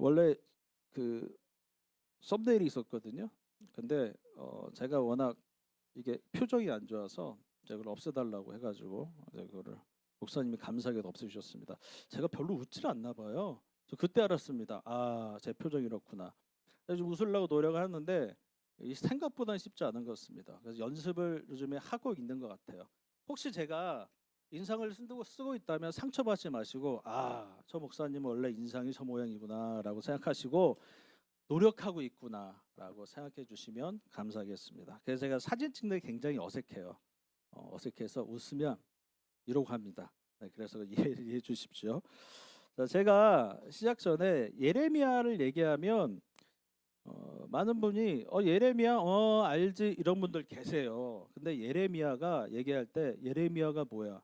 원래 그 썸네일이 있었거든요. 근데 제가 워낙 이게 표정이 안 좋아서 제가 그걸 없애달라고 해가지고 제가 그거를 목사님이 감사하게도 없애주셨습니다. 제가 별로 웃질 않나 봐요. 저 그때 알았습니다. 아, 제 표정이 이렇구나. 그래서 좀 웃으려고 노력을 하는데 이 생각보다는 쉽지 않은 것 같습니다. 그래서 연습을 요즘에 하고 있는 것 같아요. 혹시 제가 인상을 쓰고 있다면 상처받지 마시고, 아, 저 목사님은 원래 인상이 저 모양이구나라고 생각하시고 노력하고 있구나라고 생각해 주시면 감사하겠습니다. 그래서 제가 사진 찍는 게 굉장히 어색해요. 어색해서 웃으면 이러고 합니다. 네, 그래서 이해해 주십시오. 자, 제가 시작 전에 예레미야를 얘기하면 많은 분이 예레미야 알지 이런 분들 계세요. 근데 예레미야가 얘기할 때 예레미야가 뭐야?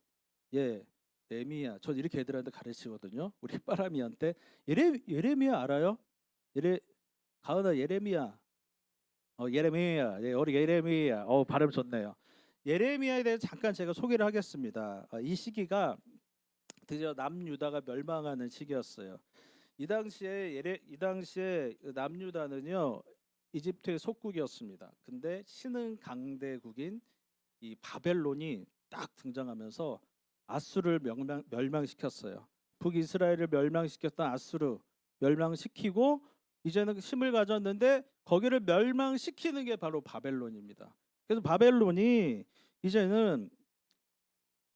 예, 레미야. 전 이렇게 애들한테 가르치거든요. 우리 빠람이한테 예레미야 알아요? 예레 가은아 예레미야. 예레미야. 예, 우리 예레미야. 발음 좋네요. 예레미야에 대해서 잠깐 제가 소개를 하겠습니다. 이 시기가 드디어 남유다가 멸망하는 시기였어요. 이 당시에 남유다는요 이집트의 속국이었습니다. 근데 신흥 강대국인 이 바벨론이 딱 등장하면서 아수르를 멸망시켰어요. 북이스라엘을 멸망시켰던 아수르 멸망시키고 이제는 힘을 가졌는데 거기를 멸망시키는 게 바로 바벨론입니다. 그래서 바벨론이 이제는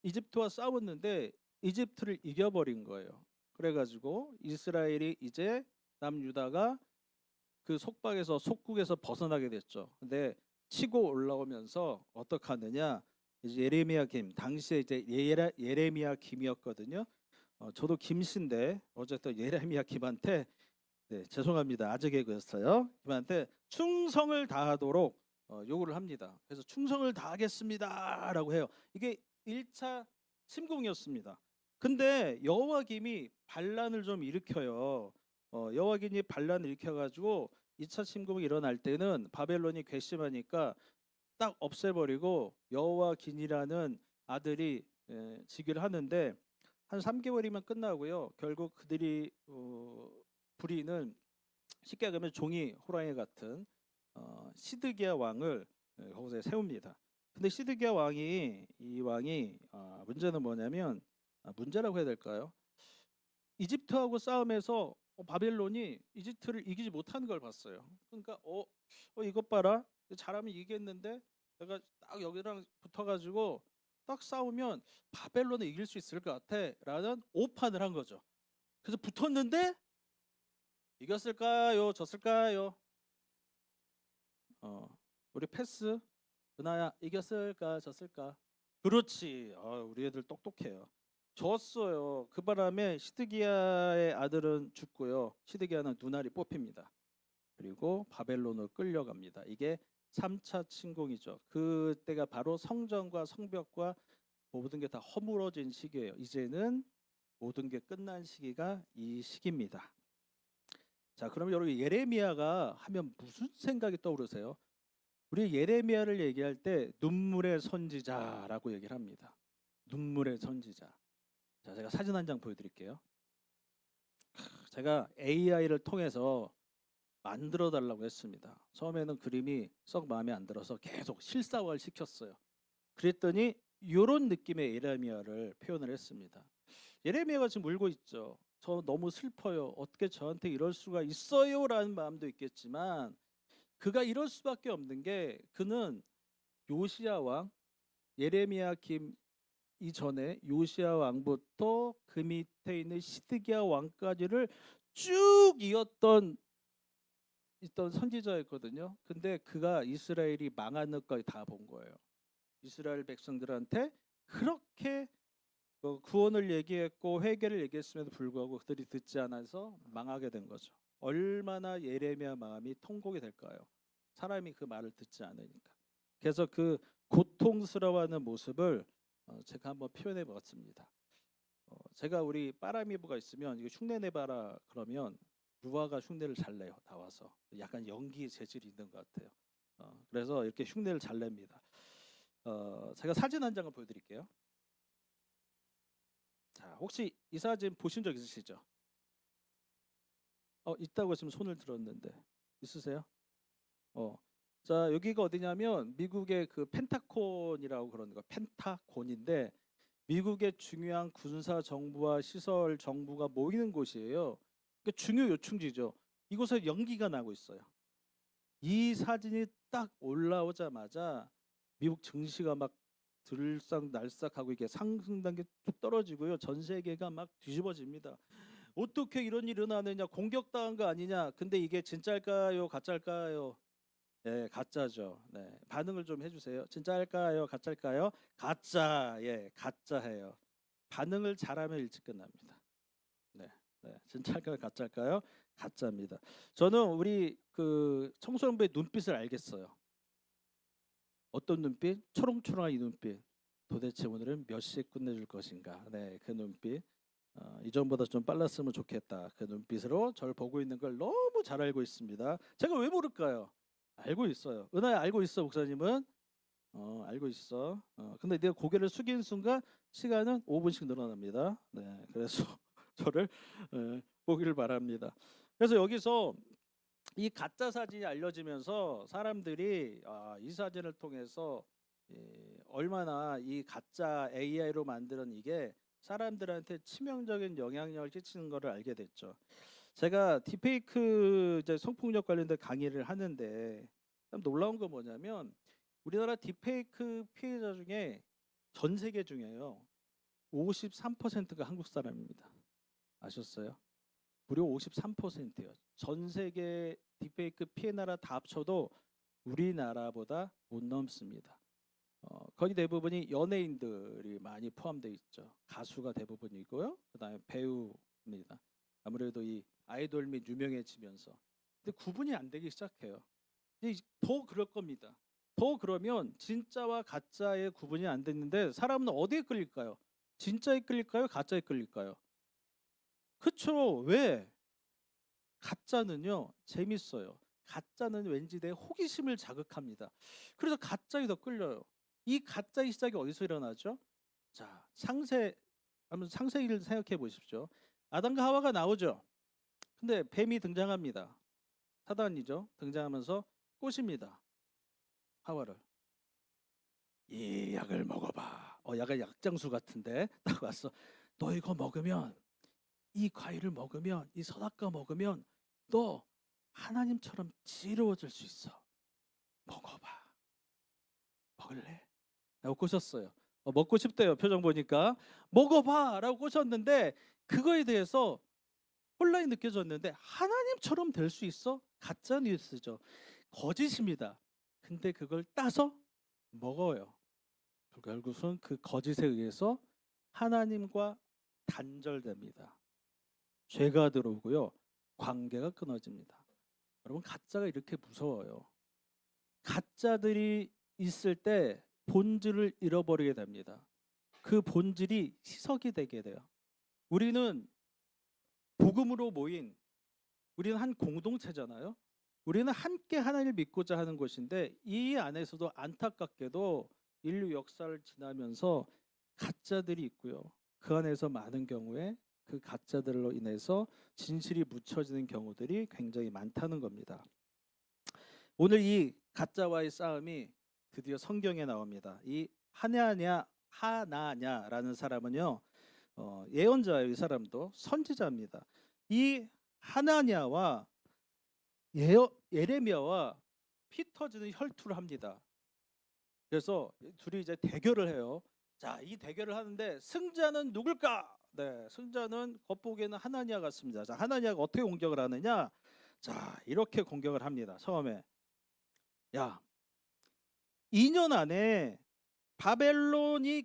이집트와 싸웠는데 이집트를 이겨버린 거예요. 그래가지고 이스라엘이 이제 남유다가 그 속박에서 속국에서 벗어나게 됐죠. 근데 치고 올라오면서 어떻게 하느냐? 이제 예레미야 김 당시에 이제 예레미야 김이었거든요. 저도 김씨인데 어쨌든 예레미야 김한테 네, 죄송합니다. 아재 개그였어요. 김한테 충성을 다하도록 요구를 합니다. 그래서 충성을 다하겠습니다라고 해요. 이게 1차 침공이었습니다. 근데 여호와김이 반란을 좀 일으켜요. 여호와김이 반란을 일으켜가지고 2차 침공이 일어날 때는 바벨론이 괘씸하니까 딱 없애버리고 여호와긴이라는 아들이 즉위를 하는데 한 3개월이면 끝나고요. 결국 그들이 부리는 쉽게 얘기하면 종이 호랑이 같은 시드기야 왕을 거기서 세웁니다. 근데 시드기야 왕이 이 왕이 문제는 뭐냐면 문제라고 해야 될까요? 이집트하고 싸움에서 바벨론이 이집트를 이기지 못하는 걸 봤어요. 그러니까 이것 봐라. 잘하면 이기겠는데 내가 딱 여기랑 붙어가지고 딱 싸우면 바벨론을 이길 수 있을 것 같아라는 오판을 한 거죠. 그래서 붙었는데 이겼을까요? 졌을까요? 우리 패스 은하야 이겼을까 졌을까? 그렇지. 우리 애들 똑똑해요. 졌어요. 그 바람에 시드기야의 아들은 죽고요. 시드기야는 눈알이 뽑힙니다. 그리고 바벨론으로 끌려갑니다. 이게 3차 침공이죠. 그때가 바로 성전과 성벽과 모든 게 다 허물어진 시기예요. 이제는 모든 게 끝난 시기가 이 시기입니다. 자, 그러면 여러분 예레미야가 하면 무슨 생각이 떠오르세요? 우리 예레미야를 얘기할 때 눈물의 선지자라고 얘기를 합니다. 눈물의 선지자. 자, 제가 사진 한 장 보여드릴게요. 제가 AI를 통해서 만들어 달라고 했습니다. 처음에는 그림이 썩 마음에 안 들어서 계속 실사화를 시켰어요. 그랬더니 이런 느낌의 예레미야를 표현을 했습니다. 예레미야가 지금 울고 있죠. 저 너무 슬퍼요. 어떻게 저한테 이럴 수가 있어요라는 마음도 있겠지만 그가 이럴 수밖에 없는 게 그는 요시야 왕, 예레미야 김 이전에 요시야 왕부터 그 밑에 있는 시드기야 왕까지를 쭉 이었던 있던 선지자였거든요. 근데 그가 이스라엘이 망하는 것까지 다 본 거예요. 이스라엘 백성들한테 그렇게 구원을 얘기했고 회개를 얘기했음에도 불구하고 그들이 듣지 않아서 망하게 된 거죠. 얼마나 예레미야 마음이 통곡이 될까요? 사람이 그 말을 듣지 않으니까. 그래서 그 고통스러워하는 모습을 제가 한번 표현해 봤습니다. 제가 우리 빠라미부가 있으면 이거 흉내 내봐라 그러면 루아가 흉내를 잘 내요. 나와서 약간 연기 재질이 있는 것 같아요. 그래서 이렇게 흉내를 잘 냅니다. 제가 사진 한 장을 보여드릴게요. 자, 혹시 이 사진 보신 적 있으시죠? 있다고 지금 손을 들었는데 있으세요? 자, 여기가 어디냐면 미국의 그 펜타곤이라고 그러는 거, 펜타곤인데 미국의 중요한 군사 정부와 시설 정부가 모이는 곳이에요. 그러니까 중요 요충지죠. 이곳에 연기가 나고 있어요. 이 사진이 딱 올라오자마자 미국 증시가 막 들썩날썩하고 이게 상승 단계 쭉 떨어지고요. 전 세계가 막 뒤집어집니다. 어떻게 이런 일이 일어나느냐? 공격당한 거 아니냐? 근데 이게 진짜일까요? 가짜일까요? 네, 가짜죠. 네, 반응을 좀 해주세요. 진짜일까요? 가짜일까요? 가짜. 예, 가짜예요. 반응을 잘하면 일찍 끝납니다. 네, 네, 진짜일까요? 가짜일까요? 가짜입니다. 저는 우리 그 청소년부의 눈빛을 알겠어요. 어떤 눈빛? 초롱초롱한 이 눈빛. 도대체 오늘은 몇 시에 끝내줄 것인가? 네, 그 눈빛. 이전보다 좀 빨랐으면 좋겠다. 그 눈빛으로 저를 보고 있는 걸 너무 잘 알고 있습니다. 제가 왜 모를까요? 알고 있어요. 은하야 알고 있어, 목사님은. 알고 있어. 근데 내가 고개를 숙인 순간 시간은 5분씩 늘어납니다. 네, 그래서 저를 보기를 바랍니다. 그래서 여기서 이 가짜 사진이 알려지면서 사람들이 이 사진을 통해서 얼마나 이 가짜 AI로 만드는 이게 사람들한테 치명적인 영향력을 끼치는 것을 알게 됐죠. 제가 딥페이크 이제 성폭력 관련된 강의를 하는데 참 놀라운 건 뭐냐면 우리나라 딥페이크 피해자 중에 전 세계 중에요 53%가 한국 사람입니다. 아셨어요? 무려 53%예요. 전 세계 딥페이크 피해 나라 다 합쳐도 우리나라보다 못 넘습니다. 거의 대부분이 연예인들이 많이 포함되어 있죠. 가수가 대부분이고요. 그다음에 배우입니다. 아무래도 이 아이돌 및 유명해지면서 근데 구분이 안 되기 시작해요. 더 그럴 겁니다. 더 그러면 진짜와 가짜의 구분이 안 됐는데 사람은 어디에 끌릴까요? 진짜에 끌릴까요? 가짜에 끌릴까요? 그쵸? 왜? 가짜는요 재밌어요. 가짜는 왠지 내 호기심을 자극합니다. 그래서 가짜에 더 끌려요. 이 가짜의 시작이 어디서 일어나죠? 자, 한번 상세히를 생각해 보십시오. 아담과 하와가 나오죠. 근데 뱀이 등장합니다. 사단이죠. 등장하면서 꼬십니다. 하와를. 이 약을 먹어봐. 약간 약장수 같은데 딱 왔어. 너 이거 먹으면 이 과일을 먹으면 이 선악과 먹으면 너 하나님처럼 지혜로워질 수 있어. 먹어봐. 먹을래? 라고 꼬셨어요. 먹고 싶대요. 표정 보니까. 먹어봐 라고 꼬셨는데 그거에 대해서 혼란이 느껴졌는데 하나님처럼 될 수 있어? 가짜 뉴스죠. 거짓입니다. 근데 그걸 따서 먹어요. 결국은 그 거짓에 의해서 하나님과 단절됩니다. 죄가 들어오고요. 관계가 끊어집니다. 여러분 가짜가 이렇게 무서워요. 가짜들이 있을 때 본질을 잃어버리게 됩니다. 그 본질이 희석이 되게 돼요. 우리는 복음으로 모인 우리는 한 공동체잖아요. 우리는 함께 하나님을 믿고자 하는 것인데 이 안에서도 안타깝게도 인류 역사를 지나면서 가짜들이 있고요. 그 안에서 많은 경우에 그 가짜들로 인해서 진실이 묻혀지는 경우들이 굉장히 많다는 겁니다. 오늘 이 가짜와의 싸움이 드디어 성경에 나옵니다. 이 하나냐라는 사람은요 예언자예요. 이 사람도 선지자입니다. 이 하나냐와 예레미야와 피 터지는 혈투를 합니다. 그래서 둘이 이제 대결을 해요. 자, 이 대결을 하는데 승자는 누굴까? 네, 승자는 겉보기에는 하나냐 같습니다. 자, 하나냐가 어떻게 공격을 하느냐? 자, 이렇게 공격을 합니다. 처음에 야, 2년 안에 바벨론이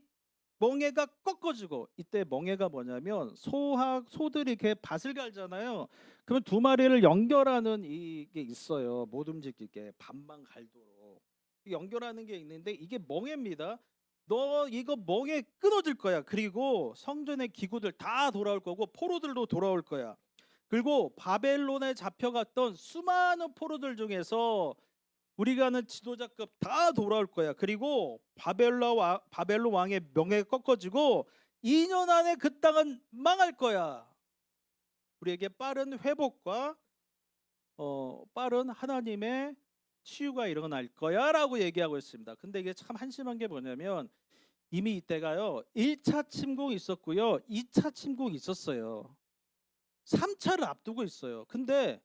멍에가 꺾어지고 이때 멍에가 뭐냐면 소들이 이렇게 밭을 갈잖아요. 그러면 두 마리를 연결하는 이게 있어요. 못 움직이게 밭만 갈도록 연결하는 게 있는데 이게 멍에입니다. 너 이거 멍에 끊어질 거야. 그리고 성전의 기구들 다 돌아올 거고 포로들도 돌아올 거야. 그리고 바벨론에 잡혀갔던 수많은 포로들 중에서 우리가 아는 지도자급 다 돌아올 거야. 그리고 바벨론 왕의 명예가 꺾어지고 2년 안에 그 땅은 망할 거야. 우리에게 빠른 회복과 빠른 하나님의 치유가 일어날 거야라고 얘기하고 있습니다. 근데 이게 참 한심한 게 뭐냐면 이미 이때가요 1차 침공이 있었고요 2차 침공이 있었어요. 3차를 앞두고 있어요. 근데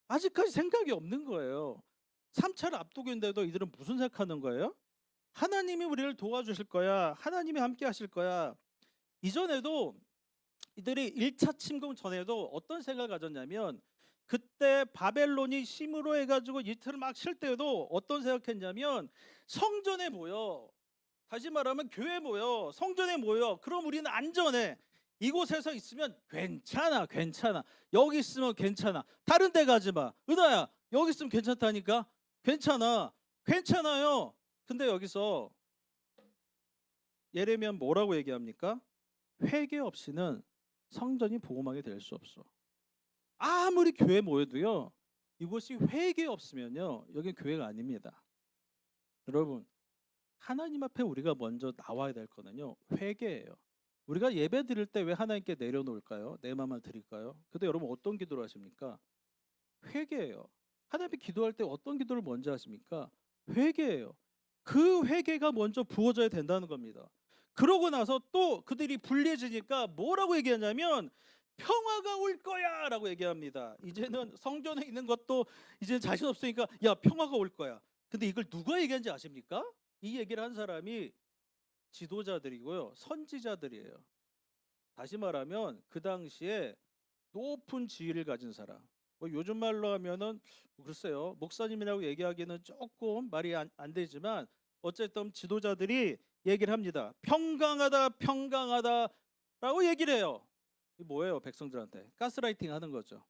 아직까지 생각이 없는 거예요. 3차를 앞두고 있는데도 이들은 무슨 생각하는 거예요? 하나님이 우리를 도와주실 거야. 하나님이 함께 하실 거야. 이전에도 이들이 1차 침공 전에도 어떤 생각을 가졌냐면 그때 바벨론이 힘으로 해가지고 이틀을 막 칠 때도 어떤 생각했냐면 성전에 모여, 다시 말하면 교회에 모여, 성전에 모여, 그럼 우리는 안전해. 이곳에서 있으면 괜찮아, 괜찮아. 여기 있으면 괜찮아. 다른 데 가지 마. 은하야, 여기 있으면 괜찮다니까. 괜찮아, 괜찮아요. 근데 여기서 예레미야 뭐라고 얘기합니까? 회개 없이는 성전이 복음하게 될 수 없어. 아무리 교회 모여도요 이곳이 회개 없으면요 여긴 교회가 아닙니다. 여러분 하나님 앞에 우리가 먼저 나와야 될 거는요 회개예요. 우리가 예배 드릴 때 왜 하나님께 내려놓을까요? 내 마음을 드릴까요? 근데 여러분 어떤 기도를 하십니까? 회개예요. 하나님 앞에 기도할 때 어떤 기도를 먼저 하십니까? 회개예요. 그 회개가 먼저 부어져야 된다는 겁니다. 그러고 나서 또 그들이 불리해지니까 뭐라고 얘기하냐면 평화가 올 거야 라고 얘기합니다. 이제는 성전에 있는 것도 이제 자신 없으니까 야 평화가 올 거야. 근데 이걸 누가 얘기한지 아십니까? 이 얘기를 한 사람이 지도자들이고요 선지자들이에요. 다시 말하면 그 당시에 높은 지위를 가진 사람, 뭐 요즘 말로 하면은 글쎄요 목사님이라고 얘기하기는 조금 말이 안 되지만 어쨌든 지도자들이 얘기를 합니다. 평강하다 평강하다라고 얘기를 해요. 이 뭐예요? 백성들한테 가스라이팅 하는 거죠.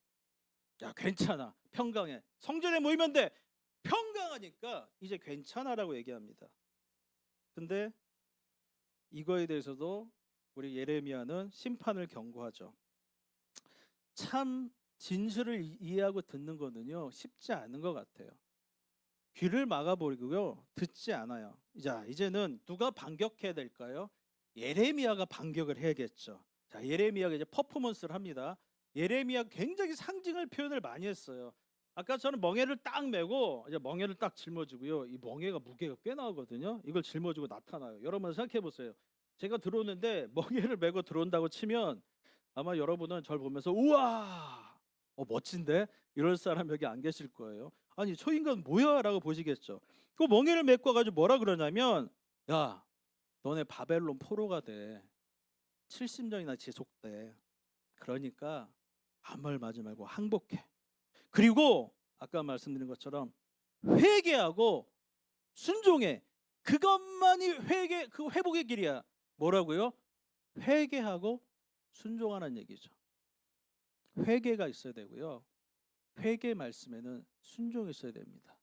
야 괜찮아 평강해, 성전에 모이면 돼, 평강하니까 이제 괜찮아라고 얘기합니다. 근데 이거에 대해서도 우리 예레미야는 심판을 경고하죠. 참 진실을 이해하고 듣는 거는요 쉽지 않은 것 같아요. 귀를 막아버리고요 듣지 않아요. 자 이제는 누가 반격해야 될까요? 예레미야가 반격을 해야겠죠. 자 예레미야가 이제 퍼포먼스를 합니다. 예레미야 굉장히 상징을 표현을 많이 했어요. 아까 저는 멍에를 딱 메고 이제 멍에를 딱 짊어지고요. 이 멍에가 무게가 꽤 나오거든요. 이걸 짊어지고 나타나요. 여러분 생각해 보세요. 제가 들어오는데 멍에를 메고 들어온다고 치면 아마 여러분은 저를 보면서 우와 멋진데 이럴 사람 여기 안 계실 거예요. 아니 저 인간 뭐야 라고 보시겠죠. 그 멍에를 메고 가지고 뭐라 그러냐면 야 너네 바벨론 포로가 돼. 70년이나 지속돼. 그러니까 아무 말 하지 말고 항복해. 그리고 아까 말씀드린 것처럼 회개하고 순종해. 그것만이 그 회복의 길이야. 뭐라고요? 회개하고 순종하는 얘기죠. 회개가 있어야 되고요. 회개 말씀에는 순종이 있어야 됩니다.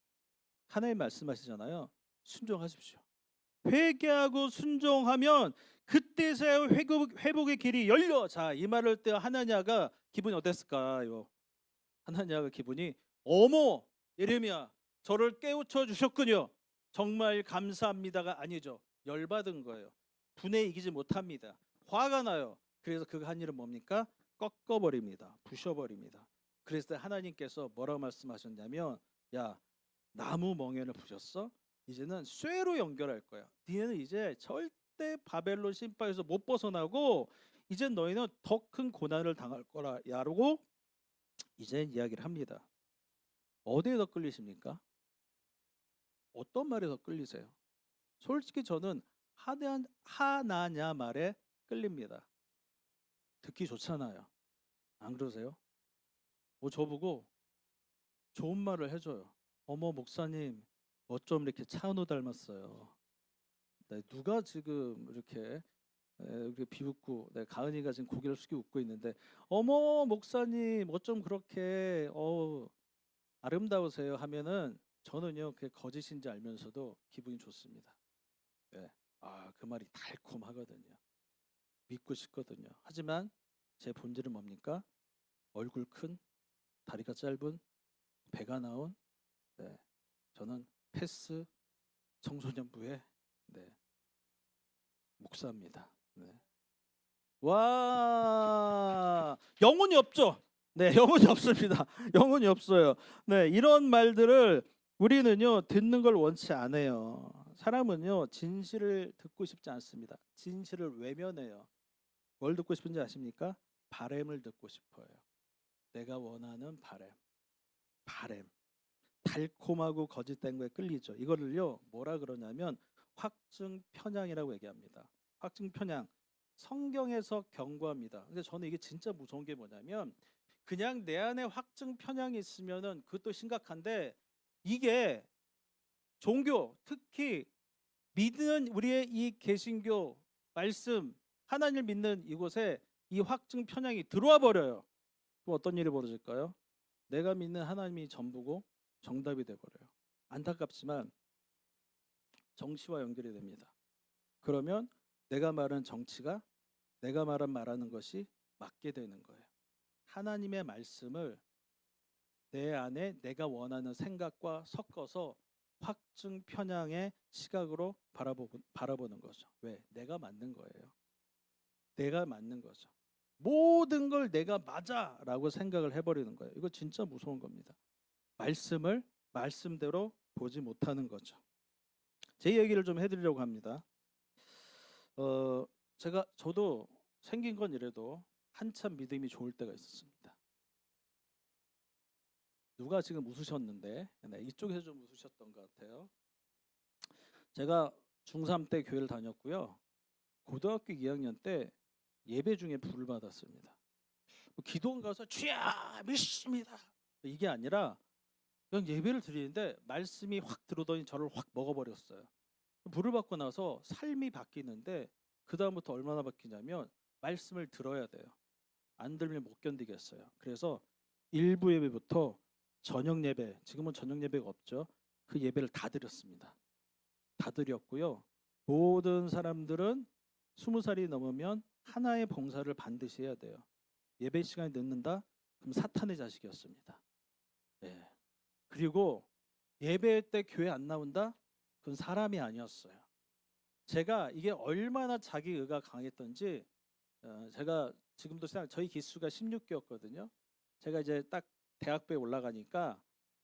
하나님 말씀하시잖아요. 순종하십시오. 회개하고 순종하면 그때서야 회복의 길이 열려. 자, 이 말을 할 때 하나냐가 기분이 어땠을까요? 하나냐가 기분이 어머 예레미야 저를 깨우쳐 주셨군요. 정말 감사합니다가 아니죠. 열받은 거예요. 분에 이기지 못합니다. 화가 나요. 그래서 그가 한 일은 뭡니까? 꺾어버립니다. 부셔버립니다. 그래서 하나님께서 뭐라고 말씀하셨냐면 야 나무 멍에를 부셨어? 이제는 쇠로 연결할 거야. 니네는 이제 절대 바벨론 신바에서 못 벗어나고 이제 너희는 더 큰 고난을 당할 거라 야라고 이제 이야기를 합니다. 어디에 더 끌리십니까? 어떤 말에 더 끌리세요? 솔직히 저는 하나냐 말에 끌립니다. 듣기 좋잖아요. 안 그러세요? 저보고 좋은 말을 해줘요. 어머 목사님 어쩜 이렇게 차은우 닮았어요. 네, 누가 지금 이렇게 비웃고 가은이가 지금 고개를 숙이고 웃고 있는데 어머 목사님 어쩜 그렇게 아름다우세요 하면은 저는요 그게 거짓인지 알면서도 기분이 좋습니다. 네. 그 말이 달콤하거든요. 믿고 싶거든요. 하지만 제 본질은 뭡니까? 얼굴 큰, 다리가 짧은, 배가 나온 저는 패스 청소년부의 목사입니다. 와 영혼이 없죠. 네, 영혼이 없습니다. 영혼이 없어요. 네, 이런 말들을 우리는요 듣는 걸 원치 않아요. 사람은요 진실을 듣고 싶지 않습니다. 진실을 외면해요. 뭘 듣고 싶은지 아십니까? 바램을 듣고 싶어요. 내가 원하는 바램, 바램. 달콤하고 거짓된 거에 끌리죠. 이거를요 뭐라 그러냐면 확증 편향이라고 얘기합니다. 확증 편향. 성경에서 경고합니다. 근데 저는 이게 진짜 무서운 게 뭐냐면 그냥 내 안에 확증 편향이 있으면은 그것도 심각한데 이게 종교 특히 믿는 우리의 이 개신교 말씀 하나님을 믿는 이곳에 이 확증 편향이 들어와 버려요. 그럼 어떤 일이 벌어질까요? 내가 믿는 하나님이 전부고 정답이 돼 버려요. 안타깝지만 정치와 연결이 됩니다. 그러면 내가 말하는 정치가 내가 말하는 것이 맞게 되는 거예요. 하나님의 말씀을 내 안에 내가 원하는 생각과 섞어서 확증 편향의 시각으로 바라보는 거죠. 왜? 내가 맞는 거예요. 내가 맞는 거죠. 모든 걸 내가 맞아라고 생각을 해버리는 거예요. 이거 진짜 무서운 겁니다. 말씀을 말씀대로 보지 못하는 거죠. 제 얘기를 좀 해드리려고 합니다. 저도 생긴 건 이래도 한참 믿음이 좋을 때가 있었습니다. 누가 지금 웃으셨는데 네, 이쪽에서 좀 웃으셨던 것 같아요. 제가 중3 때 교회를 다녔고요. 고등학교 2학년 때 예배 중에 불을 받았습니다. 기도원 가서 주야 믿습니다. 이게 아니라 그냥 예배를 드리는데 말씀이 확 들어오더니 저를 확 먹어버렸어요. 불을 받고 나서 삶이 바뀌는데 그 다음부터 얼마나 바뀌냐면 말씀을 들어야 돼요. 안 들으면 못 견디겠어요. 그래서 일부 예배부터 저녁 예배, 지금은 저녁 예배가 없죠. 그 예배를 다 드렸습니다. 다 드렸고요. 모든 사람들은 20살이 넘으면 하나의 봉사를 반드시 해야 돼요. 예배 시간이 늦는다? 그럼 사탄의 자식이었습니다. 예. 그리고 예배 때 교회 안 나온다? 그건 사람이 아니었어요. 제가 이게 얼마나 자기 의가 강했던지 제가 지금도 생각 저희 기수가 16개였거든요. 제가 이제 딱 대학부에 올라가니까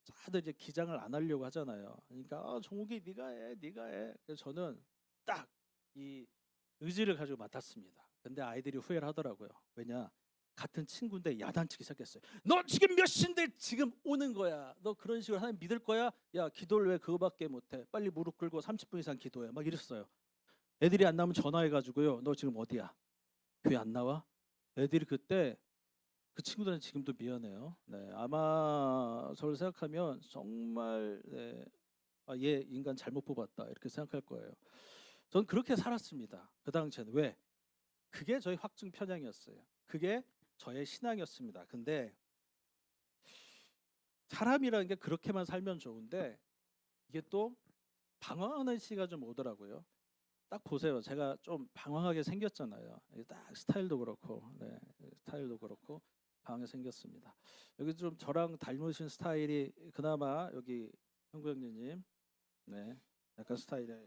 다들 이제 기장을 안 하려고 하잖아요. 그러니까 종욱이 네가 해, 네가 해. 그래서 저는 딱 이 의지를 가지고 맡았습니다. 근데 아이들이 후회를 하더라고요. 왜냐? 같은 친구인데 야단치기 시작했어요. 너 지금 몇 시인데 지금 오는 거야. 너 그런 식으로 하나님 믿을 거야? 야 기도를 왜 그거밖에 못해? 빨리 무릎 꿇고 30분 이상 기도해. 막 이랬어요. 애들이 안 나오면 전화해가지고요. 너 지금 어디야? 교회 안 나와? 애들이 그때 그 친구들은 지금도 미안해요. 네, 아마 저를 생각하면 정말 네, 얘 인간 잘못 뽑았다 이렇게 생각할 거예요. 전 그렇게 살았습니다. 그 당시에는 왜? 그게 저희 확증 편향이었어요. 그게 저의 신앙이었습니다. 근데 사람이라는 게 그렇게만 살면 좋은데 이게 또 방황하는 시기가 좀 오더라고요. 딱 보세요. 제가 좀 방황하게 생겼잖아요. 딱 스타일도 그렇고, 네, 스타일도 그렇고 방황하게 생겼습니다. 여기 좀 저랑 닮으신 스타일이 그나마 여기 형구 형님, 네, 약간 스타일에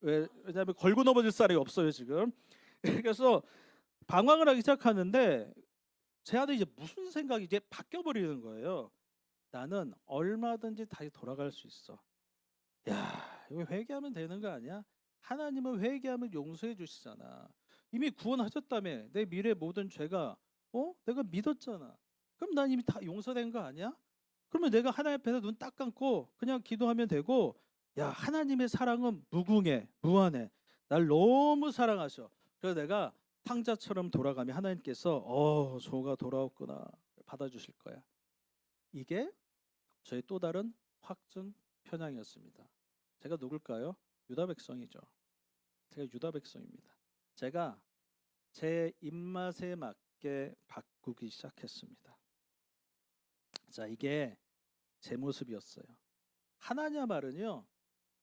왜냐하면 걸고 넘어질 사람이 없어요 지금. 그래서 방황을 하기 시작하는데 제 안에 이제 무슨 생각이 이제 바뀌어 버리는 거예요. 나는 얼마든지 다시 돌아갈 수 있어. 야, 이거 회개하면 되는 거 아니야? 하나님은 회개하면 용서해 주시잖아. 이미 구원하셨다며. 내 미래 모든 죄가 내가 믿었잖아. 그럼 난 이미 다 용서된 거 아니야? 그러면 내가 하나님 앞에서 눈 딱 감고 그냥 기도하면 되고 야, 하나님의 사랑은 무궁해, 무한해. 날 너무 사랑하셔. 그래서 내가 탕자처럼 돌아가면 하나님께서 조가 돌아왔구나. 받아주실 거야. 이게 저의 또 다른 확증 편향이었습니다. 제가 누굴까요? 유다 백성이죠. 제가 유다 백성입니다. 제가 제 입맛에 맞게 바꾸기 시작했습니다. 자, 이게 제 모습이었어요. 하나님 말은요,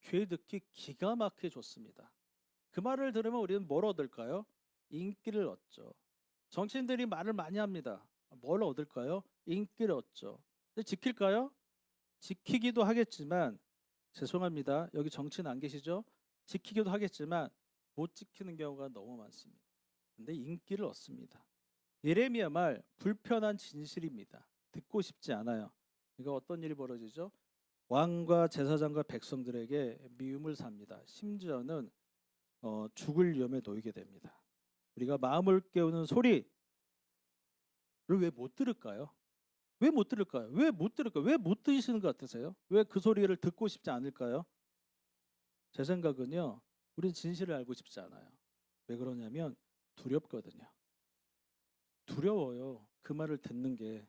귀에 듣기 기가 막히게 좋습니다. 그 말을 들으면 우리는 뭘 얻을까요? 인기를 얻죠. 정치인들이 말을 많이 합니다. 뭘 얻을까요? 인기를 얻죠. 근데 지킬까요? 지키기도 하겠지만 죄송합니다. 여기 정치인 안 계시죠? 지키기도 하겠지만 못 지키는 경우가 너무 많습니다. 근데 인기를 얻습니다. 예레미야 말 불편한 진실입니다. 듣고 싶지 않아요. 이거 어떤 일이 벌어지죠? 왕과 제사장과 백성들에게 미움을 삽니다. 심지어는 죽을 위험에 놓이게 됩니다. 우리가 마음을 깨우는 소리를 왜 못 들을까요? 왜 못 들을까요? 왜 못 들을까요? 왜 못 들으시는 것 같으세요? 왜 그 소리를 듣고 싶지 않을까요? 제 생각은요, 우린 진실을 알고 싶지 않아요. 왜 그러냐면 두렵거든요. 두려워요. 그 말을 듣는 게.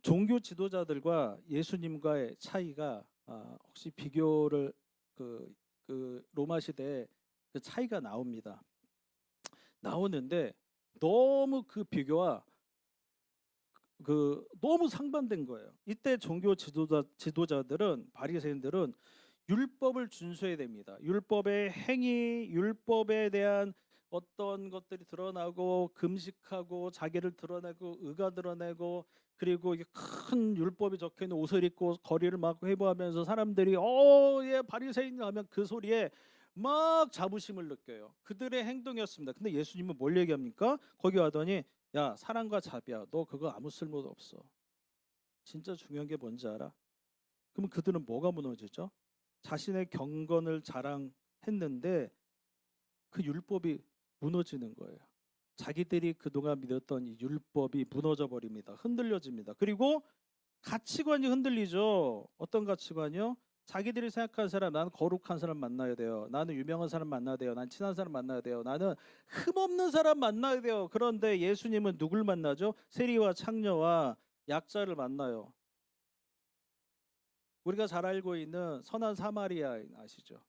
종교 지도자들과 예수님과의 차이가 혹시 비교를 그 로마 시대에 그 차이가 나옵니다. 나오는데 너무 그 비교와 너무 상반된 거예요. 이때 종교 지도자들은 바리새인들은 율법을 준수해야 됩니다. 율법의 행위, 율법에 대한 어떤 것들이 드러나고 금식하고 자기를 드러내고 의가 드러내고 그리고 이게 큰 율법이 적혀 있는 옷을 입고 거리를 막 회부하면서 사람들이 예 바리새인 하면 그 소리에 막 자부심을 느껴요. 그들의 행동이었습니다. 근데 예수님은 뭘 얘기합니까? 거기 와더니 야 사랑과 자비야 너 그거 아무 쓸모도 없어. 진짜 중요한 게 뭔지 알아? 그러면 그들은 뭐가 무너지죠? 자신의 경건을 자랑했는데 그 율법이 무너지는 거예요. 자기들이 그동안 믿었던 이 율법이 무너져 버립니다. 흔들려집니다. 그리고 가치관이 흔들리죠. 어떤 가치관이요? 자기들이 생각하는 사람, 나는 거룩한 사람 만나야 돼요. 나는 유명한 사람 만나야 돼요. 난 친한 사람 만나야 돼요. 나는 흠없는 사람 만나야 돼요. 그런데 예수님은 누굴 만나죠? 세리와 창녀와 약자를 만나요. 우리가 잘 알고 있는 선한 사마리아인 아시죠?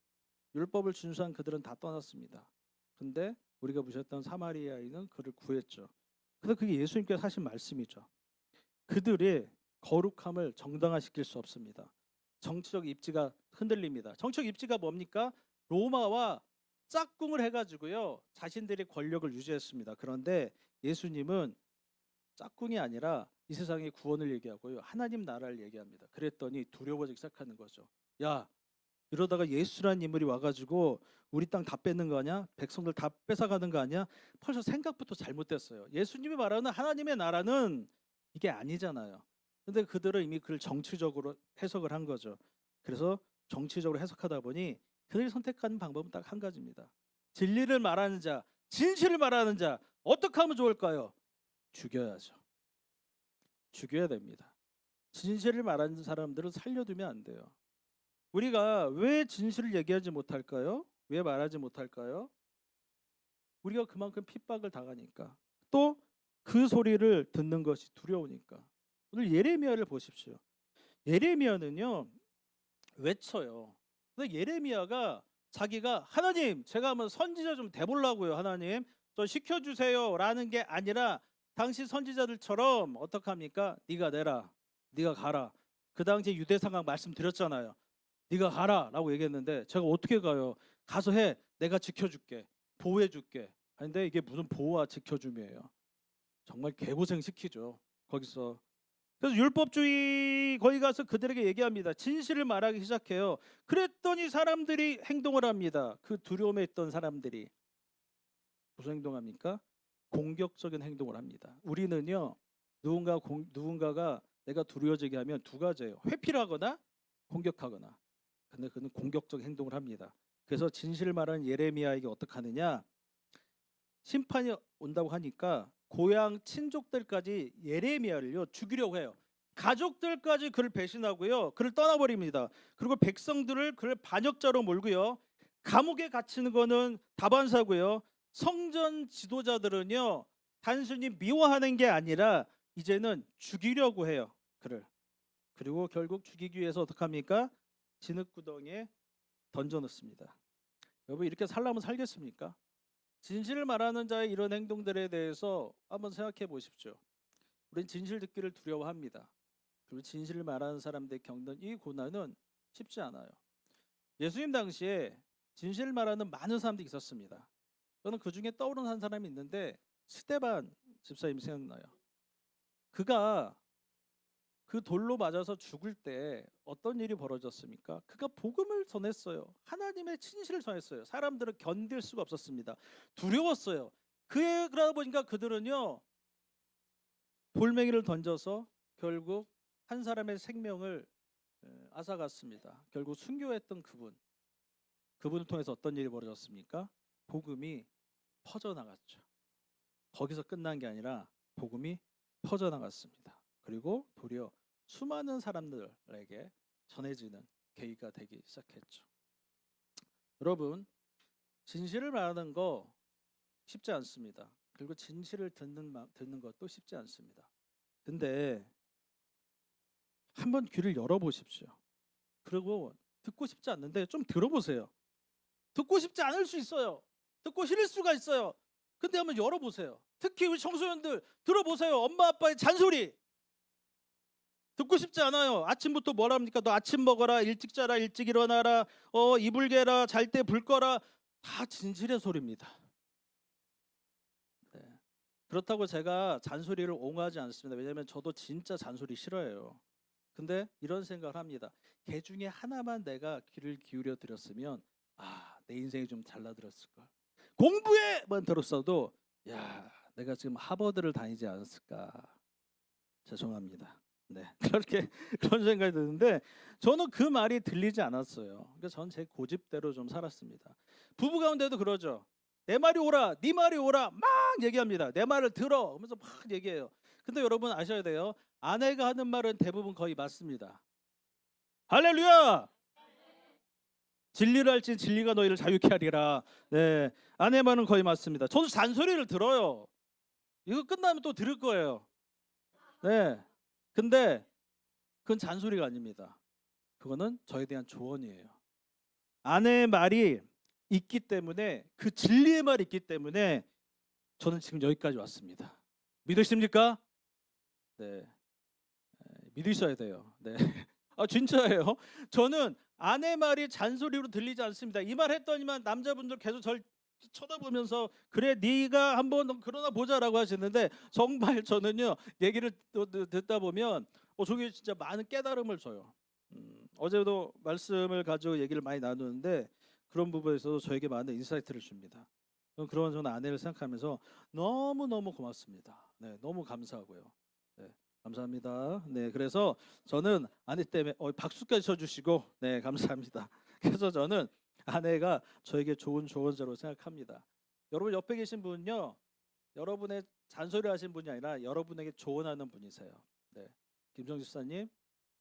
율법을 준수한 그들은 다 떠났습니다. 근데 우리가 보셨던 사마리아인은 그를 구했죠. 근데 그게 예수님께서 하신 말씀이죠. 그들의 거룩함을 정당화시킬 수 없습니다. 정치적 입지가 흔들립니다. 정치적 입지가 뭡니까? 로마와 짝꿍을 해가지고요 자신들의 권력을 유지했습니다. 그런데 예수님은 짝꿍이 아니라 이 세상의 구원을 얘기하고요 하나님 나라를 얘기합니다. 그랬더니 두려워지기 시작하는 거죠. 야 이러다가 예수라는 인물이 와가지고 우리 땅 다 뺏는 거 아니야? 백성들 다 뺏어가는 거 아니야? 벌써 생각부터 잘못됐어요. 예수님이 말하는 하나님의 나라는 이게 아니잖아요. 근데 그들은 이미 그걸 정치적으로 해석을 한 거죠. 그래서 정치적으로 해석하다 보니 그들이 선택하는 방법은 딱 한 가지입니다. 진리를 말하는 자, 진실을 말하는 자 어떻게 하면 좋을까요? 죽여야죠. 죽여야 됩니다. 진실을 말하는 사람들은 살려두면 안 돼요. 우리가 왜 진실을 얘기하지 못할까요? 왜 말하지 못할까요? 우리가 그만큼 핍박을 당하니까. 또 그 소리를 듣는 것이 두려우니까. 오늘 예레미야를 보십시오. 예레미야는요 외쳐요. 근데 예레미야가 자기가 하나님 제가 한번 선지자 좀 돼보려고요. 하나님 저 시켜주세요 라는 게 아니라 당시 선지자들처럼 어떡합니까? 네가 내라 네가 가라. 그 당시 유대 상황 말씀드렸잖아요. 네가 가라 라고 얘기했는데 제가 어떻게 가요? 가서 해. 내가 지켜줄게. 보호해줄게. 근데 이게 무슨 보호와 지켜줌이에요. 정말 개고생 시키죠. 거기서. 그래서 율법주의 거기 가서 그들에게 얘기합니다. 진실을 말하기 시작해요. 그랬더니 사람들이 행동을 합니다. 그 두려움에 있던 사람들이 무슨 행동합니까? 공격적인 행동을 합니다. 우리는요 누군가가 내가 두려워지게 하면 두 가지예요. 회피를 하거나 공격하거나. 근데 그는 공격적 행동을 합니다. 그래서 진실을 말하는 예레미야에게 어떻게 하느냐? 심판이 온다고 하니까 고향 친족들까지 예레미야를요 죽이려고 해요. 가족들까지 그를 배신하고요. 그를 떠나버립니다. 그리고 백성들을 그를 반역자로 몰고요. 감옥에 갇히는 거는 다반사고요. 성전 지도자들은요 단순히 미워하는 게 아니라 이제는 죽이려고 해요. 그를. 그리고 결국 죽이기 위해서 어떻게 합니까? 진흙구덩이에 던져놓습니다. 여러분 이렇게 살려면 살겠습니까? 진실을 말하는 자의 이런 행동들에 대해서 한번 생각해 보십시오. 우린 진실 듣기를 두려워합니다. 그리고 진실을 말하는 사람들이 겪는 이 고난은 쉽지 않아요. 예수님 당시에 진실을 말하는 많은 사람들이 있었습니다. 저는 그 중에 떠오르는 한 사람이 있는데 스데반 집사님이 생각나요. 그가 그 돌로 맞아서 죽을 때 어떤 일이 벌어졌습니까? 그가 복음을 전했어요. 하나님의 진실을 전했어요. 사람들은 견딜 수가 없었습니다. 두려웠어요. 그러다 보니까 그들은요 돌멩이를 던져서 결국 한 사람의 생명을 앗아갔습니다. 결국 순교했던 그분을 통해서 어떤 일이 벌어졌습니까? 복음이 퍼져나갔죠. 거기서 끝난 게 아니라 복음이 퍼져나갔습니다. 그리고 도리어 수많은 사람들에게 전해지는 계기가 되기 시작했죠. 여러분, 진실을 말하는 거 쉽지 않습니다. 그리고 진실을 듣는 것도 쉽지 않습니다. 근데 한번 귀를 열어보십시오. 그리고 듣고 싶지 않는데 좀 들어보세요. 듣고 싶지 않을 수 있어요. 듣고 싫을 수가 있어요. 근데 한번 열어보세요. 특히 우리 청소년들 들어보세요. 엄마 아빠의 잔소리 듣고 싶지 않아요. 아침부터 뭐라 합니까? 너 아침 먹어라, 일찍 자라, 일찍 일어나라, 이불 개라, 잘 때 불 꺼라. 다 진실의 소리입니다. 네. 그렇다고 제가 잔소리를 옹호하지 않습니다. 왜냐하면 저도 진짜 잔소리 싫어해요. 근데 이런 생각을 합니다. 개 중에 하나만 내가 귀를 기울여 드렸으면 내 인생이 좀 달라들었을 걸. 공부에만 들었어도 내가 지금 하버드를 다니지 않았을까. 죄송합니다. 네, 그런 생각이 드는데 저는 그 말이 들리지 않았어요. 그러니까 저는 제 고집대로 좀 살았습니다. 부부 가운데도 그러죠. 내 말이 옳아, 네 말이 옳아 막 얘기합니다. 내 말을 들어 하면서 막 얘기해요. 근데 여러분 아셔야 돼요. 아내가 하는 말은 대부분 거의 맞습니다. 할렐루야! 진리를 할지 진리가 너희를 자유케 하리라. 네, 아내 말은 거의 맞습니다. 저도 잔소리를 들어요. 이거 끝나면 또 들을 거예요. 네, 근데 그건 잔소리가 아닙니다. 그거는 저에 대한 조언이에요. 아내의 말이 있기 때문에, 그 진리의 말이 있기 때문에 저는 지금 여기까지 왔습니다. 믿으십니까? 네, 믿으셔야 돼요. 네, 진짜예요. 저는 아내 말이 잔소리로 들리지 않습니다. 이 말 했더니만 남자분들 계속 절 쳐다보면서 그래 네가 한번 그러나 보자라고 하시는데 정말 저는요 얘기를 듣다 보면 저게 진짜 많은 깨달음을 줘요. 어제도 말씀을 가지고 얘기를 많이 나누는데 그런 부분에서도 저에게 많은 인사이트를 줍니다. 저는 아내를 생각하면서 너무너무 고맙습니다. 네, 너무 감사하고요. 네, 감사합니다. 네, 그래서 저는 아내 때문에 박수까지 쳐주시고 네, 감사합니다. 그래서 저는 아내가 저에게 좋은 조언자로 생각합니다. 여러분 옆에 계신 분은요, 여러분의 잔소리 하신 분이 아니라 여러분에게 조언하는 분이세요. 네, 김정지 집사님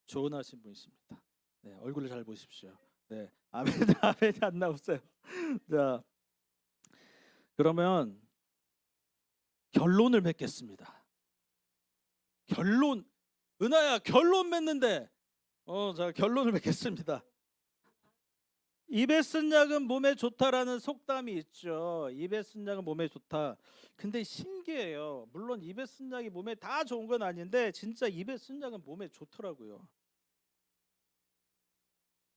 조언하신 분이십니다. 네, 얼굴을 잘 보십시오. 네, 아멘이 안 나오세요. 자, 그러면 결론을 맺겠습니다. 결론, 은하야 결론 맺는데, 자 결론을 맺겠습니다. 입에 쓴 약은 몸에 좋다라는 속담이 있죠. 입에 쓴 약은 몸에 좋다. 근데 신기해요. 물론 입에 쓴 약이 몸에 다 좋은 건 아닌데 진짜 입에 쓴 약은 몸에 좋더라고요.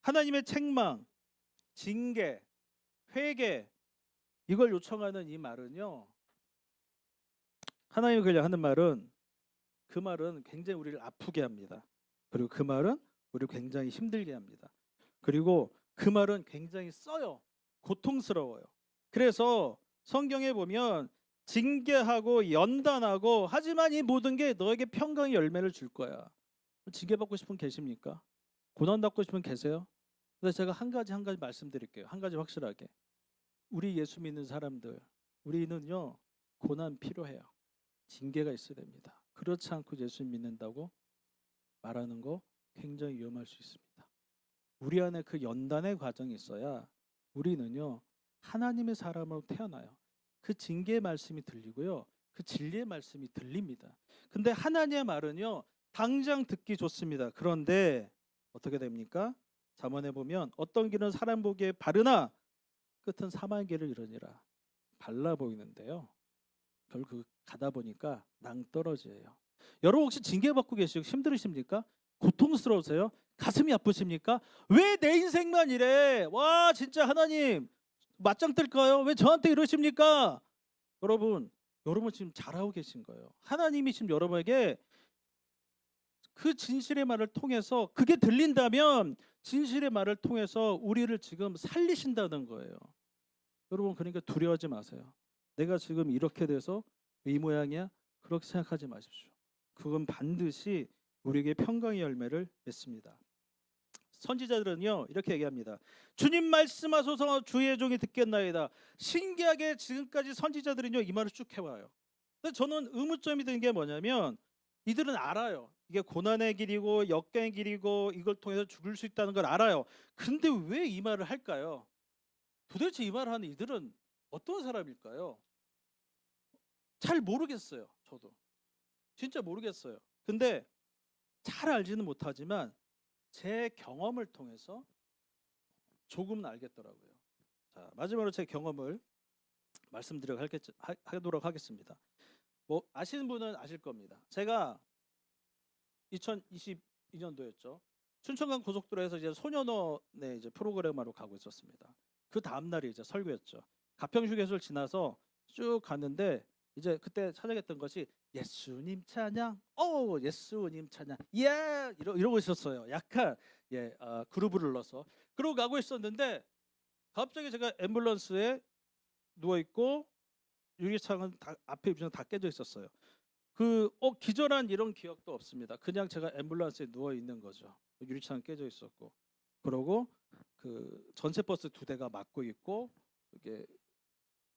하나님의 책망, 징계, 회개 이걸 요청하는 이 말은요. 하나님이 그냥 하는 말은 그 말은 굉장히 우리를 아프게 합니다. 그리고 그 말은 우리를 굉장히 힘들게 합니다. 그리고 그 말은 굉장히 써요. 고통스러워요. 그래서 성경에 보면 징계하고 연단하고 하지만 이 모든 게 너에게 평강의 열매를 줄 거야. 징계받고 싶은 계십니까? 고난받고 싶은 계세요? 근데 제가 한 가지 말씀드릴게요. 한 가지 확실하게. 우리 예수 믿는 사람들, 우리는요 고난 필요해요. 징계가 있어야 됩니다. 그렇지 않고 예수 믿는다고 말하는 거 굉장히 위험할 수 있습니다. 우리 안에 그 연단의 과정이 있어야 우리는요 하나님의 사람으로 태어나요. 그 징계의 말씀이 들리고요, 그 진리의 말씀이 들립니다. 근데 하나님의 말은요 당장 듣기 좋습니다. 그런데 어떻게 됩니까? 잠언에 보면 어떤 길은 사람 보기에 바르나 끝은 사망의 길을 이르니라. 발라 보이는데요 결국 가다 보니까 낭떠러지예요. 여러분 혹시 징계받고 계시고 힘들으십니까? 고통스러우세요? 가슴이 아프십니까? 왜 내 인생만 이래? 와 진짜 하나님 맞짱 뜰까요? 왜 저한테 이러십니까? 여러분 지금 잘하고 계신 거예요. 하나님이 지금 여러분에게 그 진실의 말을 통해서 그게 들린다면 진실의 말을 통해서 우리를 지금 살리신다는 거예요. 여러분 그러니까 두려워하지 마세요. 내가 지금 이렇게 돼서 이 모양이야? 그렇게 생각하지 마십시오. 그건 반드시 우리에게 평강의 열매를 맺습니다. 선지자들은요 이렇게 얘기합니다. 주님 말씀하소서 주의 종이 듣겠나이다. 신기하게 지금까지 선지자들은요 이 말을 쭉 해와요. 근데 저는 의문점이 드는 게 뭐냐면 이들은 알아요. 이게 고난의 길이고 역경의 길이고 이걸 통해서 죽을 수 있다는 걸 알아요. 근데 왜 이 말을 할까요? 도대체 이 말을 하는 이들은 어떤 사람일까요? 잘 모르겠어요. 저도 진짜 모르겠어요. 근데 잘 알지는 못하지만 제 경험을 통해서 조금은 알겠더라고요. 자, 마지막으로 제 경험을 하도록 하겠습니다. 뭐 아시는 분은 아실 겁니다. 제가 2022년도였죠. 춘천간 고속도로에서 이제 소년원의 이제 프로그램으로 가고 있었습니다. 그 다음 날이 이제 설교였죠. 가평휴게소를 지나서 쭉 갔는데 이제 그때 찾아겠던 것이 예수님 찬양, 예수님 찬양, 이러고 있었어요. 약간 그루브를 넣어서 그러고 가고 있었는데 갑자기 제가 앰뷸런스에 누워 있고 유리창은 앞에 유리창 다 깨져 있었어요. 기절한 이런 기억도 없습니다. 그냥 제가 앰뷸런스에 누워 있는 거죠. 유리창 깨져 있었고, 그러고 그 전세버스 2대가 막고 있고 이게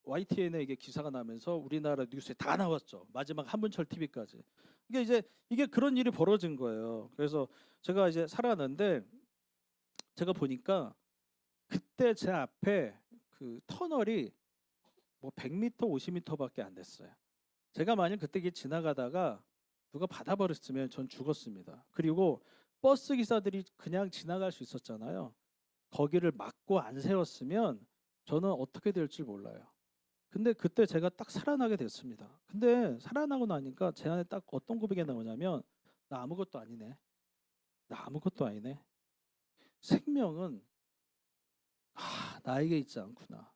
YTN에 이게 기사가 나면서 우리나라 뉴스에 다 나왔죠. 마지막 한문철 TV까지. 이게 그런 일이 벌어진 거예요. 그래서 제가 이제 살아났는데 제가 보니까 그때 제 앞에 그 터널이 뭐 100m, 50m밖에 안 됐어요. 제가 만약 그때 지나가다가 누가 받아버렸으면 전 죽었습니다. 그리고 버스 기사들이 그냥 지나갈 수 있었잖아요. 거기를 막고 안 세웠으면 저는 어떻게 될지 몰라요. 근데 그때 제가 딱 살아나게 됐습니다. 근데 살아나고 나니까 제 안에 딱 어떤 고백이 나오냐면 나 아무것도 아니네. 나 아무것도 아니네. 생명은 나에게 있지 않구나.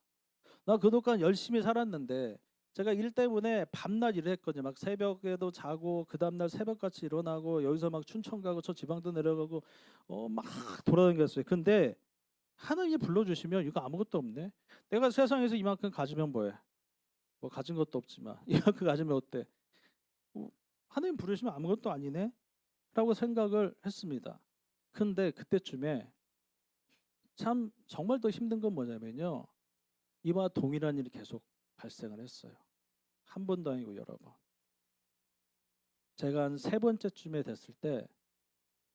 나 그동안 열심히 살았는데 제가 일 때문에 밤낮 일을 했거든요. 막 새벽에도 자고 그 다음날 새벽같이 일어나고 여기서 막 춘천 가고 저 지방도 내려가고 막 돌아다녔어요. 근데 하나님이 불러주시면 이거 아무것도 없네. 내가 세상에서 이만큼 가지면 뭐해? 뭐 가진 것도 없지만 이만큼 가지면 어때? 하나님 부르시면 아무것도 아니네? 라고 생각을 했습니다. 근데 그때쯤에 참 정말 더 힘든 건 뭐냐면요. 이와 동일한 일이 계속 발생을 했어요. 한 번도 아니고 여러 번. 제가 한 3번째쯤에 됐을 때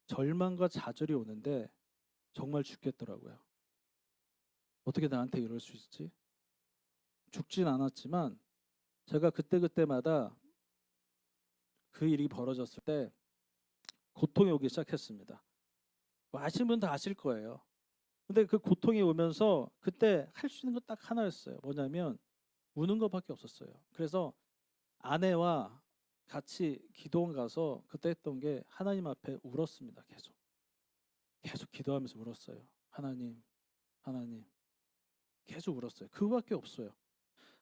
절망과 좌절이 오는데 정말 죽겠더라고요. 어떻게 나한테 이럴 수 있지? 죽진 않았지만 제가 그때마다 그 일이 벌어졌을 때 고통이 오기 시작했습니다. 뭐 아시는 분 다 아실 거예요. 근데 그 고통이 오면서 그때 할 수 있는 거 딱 하나였어요. 뭐냐면 우는 것밖에 없었어요. 그래서 아내와 같이 기도원 가서 그때 했던 게 하나님 앞에 울었습니다. 계속 기도하면서 울었어요. 하나님 계속 울었어요. 그거밖에 없어요.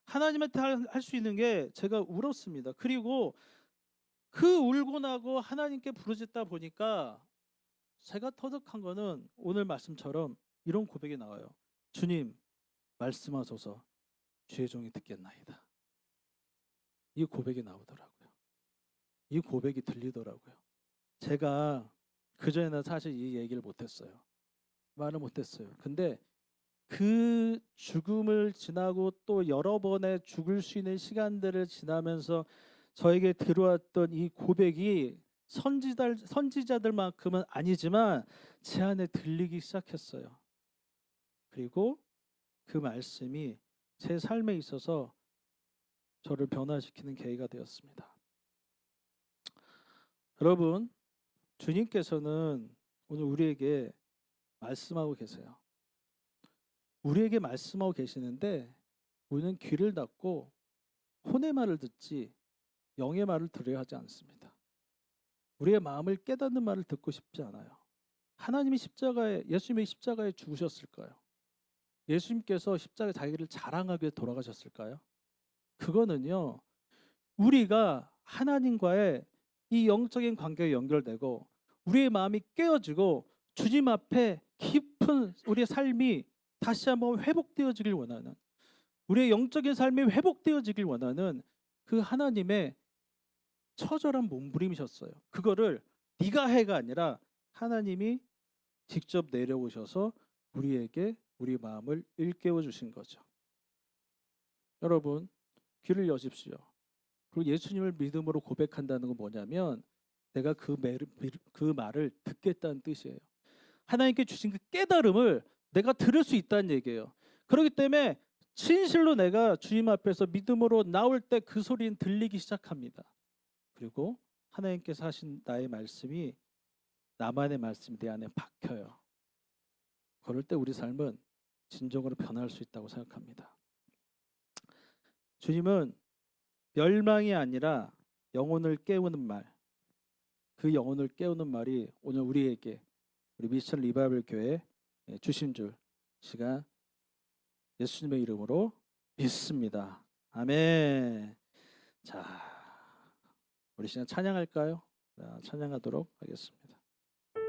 하나님한테 할 수 있는 게 제가 울었습니다. 그리고 그 울고 나고 하나님께 부르짖다 보니까 제가 터득한 거는 오늘 말씀처럼 이런 고백이 나와요. 주님 말씀하소서 주의 종이 듣겠나이다. 이 고백이 나오더라고요. 이 고백이 들리더라고요. 제가 그전에는 사실 이 얘기를 못했어요. 말을 못했어요. 근데 그 죽음을 지나고 또 여러 번의 죽을 수 있는 시간들을 지나면서 저에게 들어왔던 이 고백이 선지자들만큼은 아니지만 제 안에 들리기 시작했어요. 그리고 그 말씀이 제 삶에 있어서 저를 변화시키는 계기가 되었습니다. 여러분, 주님께서는 오늘 우리에게 말씀하고 계세요. 우리에게 말씀하고 계시는데 우리는 귀를 닫고 혼의 말을 듣지 영의 말을 들어야 하지 않습니다. 우리의 마음을 깨닫는 말을 듣고 싶지 않아요. 예수님이 십자가에 죽으셨을까요? 예수님께서 십자가에 자기를 자랑하기 위해 돌아가셨을까요? 그거는요, 우리가 하나님과의 이 영적인 관계에 연결되고 우리의 마음이 깨어지고 주님 앞에 깊은 우리의 삶이 다시 한번 회복되어지길 원하는, 우리의 영적인 삶이 회복되어지길 원하는 그 하나님의 처절한 몸부림이셨어요. 그거를 네가 해가 아니라 하나님이 직접 내려오셔서 우리에게 우리 마음을 일깨워 주신 거죠. 여러분, 귀를 여십시오. 그리고 예수님을 믿음으로 고백한다는 건 뭐냐면 내가 그 말을 듣겠다는 뜻이에요. 하나님께 주신 그 깨달음을 내가 들을 수 있다는 얘기예요. 그렇기 때문에 진실로 내가 주님 앞에서 믿음으로 나올 때 그 소리는 들리기 시작합니다. 그리고 하나님께서 하신 나의 말씀이 나만의 말씀이 내 안에 박혀요. 그럴 때 우리 삶은 진정으로 변할 수 있다고 생각합니다. 주님은 멸망이 아니라 영혼을 깨우는 말, 그 영혼을 깨우는 말이 오늘 우리에게 우리 미션 리바이벌 교회 주신 줄 시간 예수님의 이름으로 믿습니다. 아멘. 자, 우리 시간 찬양할까요? 자, 찬양하도록 하겠습니다.